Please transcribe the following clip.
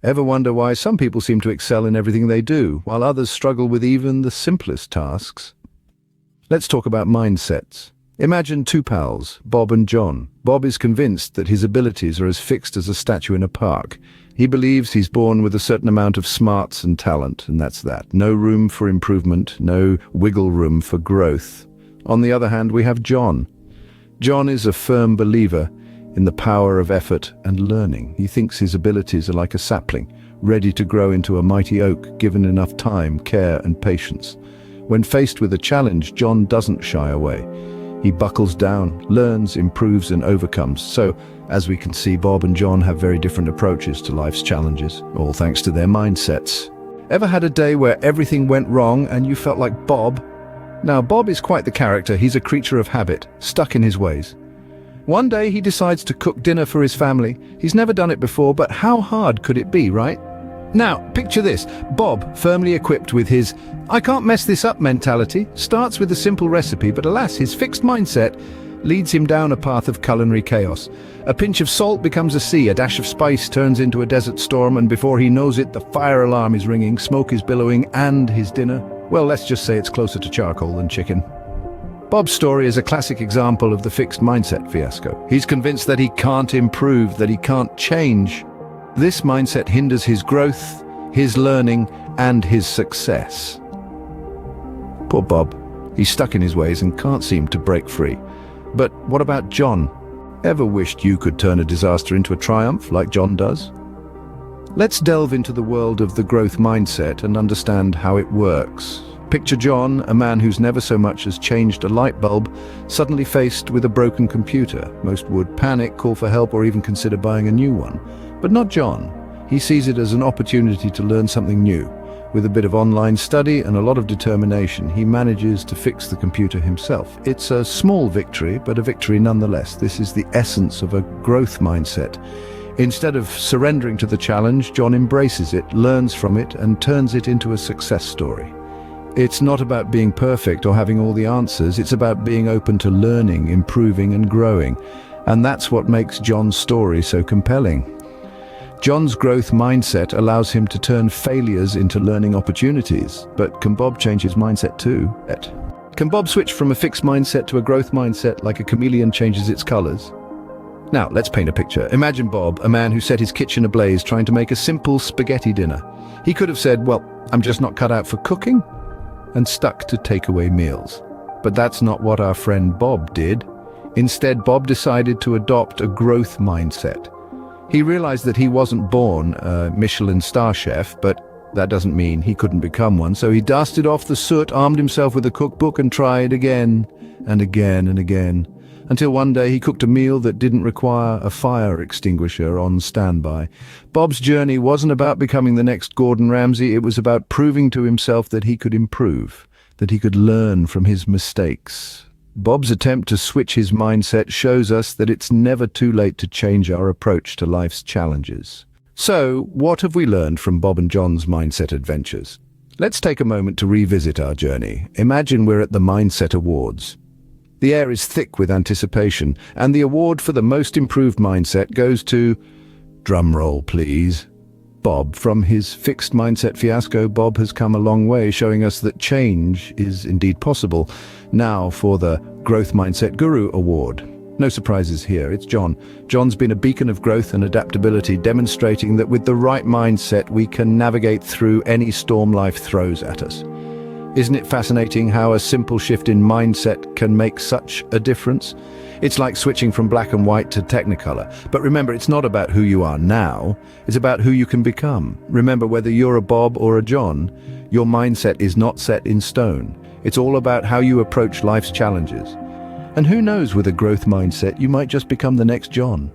Ever wonder why some people seem to excel in everything they do, while others struggle with even the simplest tasks? Let's talk about mindsets. Imagine two pals, Bob and John. Bob is convinced that his abilities are as fixed as a statue in a park. He believes he's born with a certain amount of smarts and talent, and that's that. No room for improvement, no wiggle room for growth. On the other hand, we have John. John is a firm believer in the power of effort and learning. He thinks his abilities are like a sapling, ready to grow into a mighty oak given enough time, care, and patience. When faced with a challenge, John doesn't shy away. He buckles down, learns, improves, and overcomes. So, as we can see, Bob and John have very different approaches to life's challenges, all thanks to their mindsets. Ever had a day where everything went wrong and you felt like Bob? Now, Bob is quite the character. He's a creature of habit, stuck in his ways. One day he decides to cook dinner for his family. He's never done it before, but how hard could it be, right? Now, picture this. Bob, firmly equipped with his "I can't mess this up" mentality, starts with a simple recipe, but alas, his fixed mindset leads him down a path of culinary chaos. A pinch of salt becomes a sea, a dash of spice turns into a desert storm, and before he knows it, the fire alarm is ringing, smoke is billowing, and his dinner, well, let's just say it's closer to charcoal than chicken. Bob's story is a classic example of the fixed mindset fiasco. He's convinced that he can't improve, that he can't change. This mindset hinders his growth, his learning, and his success. Poor Bob. He's stuck in his ways and can't seem to break free. But what about John? Ever wished you could turn a disaster into a triumph like John does? Let's delve into the world of the growth mindset and understand how it works. Picture John, a man who's never so much as changed a light bulb, suddenly faced with a broken computer. Most would panic, call for help, or even consider buying a new one. But not John. He sees it as an opportunity to learn something new. With a bit of online study and a lot of determination, he manages to fix the computer himself. It's a small victory, but a victory nonetheless. This is the essence of a growth mindset. Instead of surrendering to the challenge, John embraces it, learns from it, and turns it into a success story. It's not about being perfect or having all the answers. It's about being open to learning, improving, and growing. And that's what makes John's story so compelling. John's growth mindset allows him to turn failures into learning opportunities. But can Bob change his mindset too? Can Bob switch from a fixed mindset to a growth mindset like a chameleon changes its colors? Now, let's paint a picture. Imagine Bob, a man who set his kitchen ablaze trying to make a simple spaghetti dinner. He could have said, "Well, I'm just not cut out for cooking," and stuck to takeaway meals. But that's not what our friend Bob did. Instead, Bob decided to adopt a growth mindset. He realized that he wasn't born a Michelin star chef, but that doesn't mean he couldn't become one. So he dusted off the soot, armed himself with a cookbook, and tried again and again and again, until one day he cooked a meal that didn't require a fire extinguisher on standby. Bob's journey wasn't about becoming the next Gordon Ramsay. It was about proving to himself that he could improve, that he could learn from his mistakes. Bob's attempt to switch his mindset shows us that it's never too late to change our approach to life's challenges. So, what have we learned from Bob and John's mindset adventures? Let's take a moment to revisit our journey. Imagine we're at the Mindset Awards. The air is thick with anticipation, and the award for the most improved mindset goes to, drum roll please, Bob. From his fixed mindset fiasco, Bob has come a long way, showing us that change is indeed possible. Now for the Growth Mindset Guru Award. No surprises here, it's John. John's been a beacon of growth and adaptability, demonstrating that with the right mindset we can navigate through any storm life throws at us. Isn't it fascinating how a simple shift in mindset can make such a difference? It's like switching from black and white to Technicolor. But remember, it's not about who you are now, it's about who you can become. Remember, whether you're a Bob or a John, your mindset is not set in stone. It's all about how you approach life's challenges. And who knows, with a growth mindset, you might just become the next John.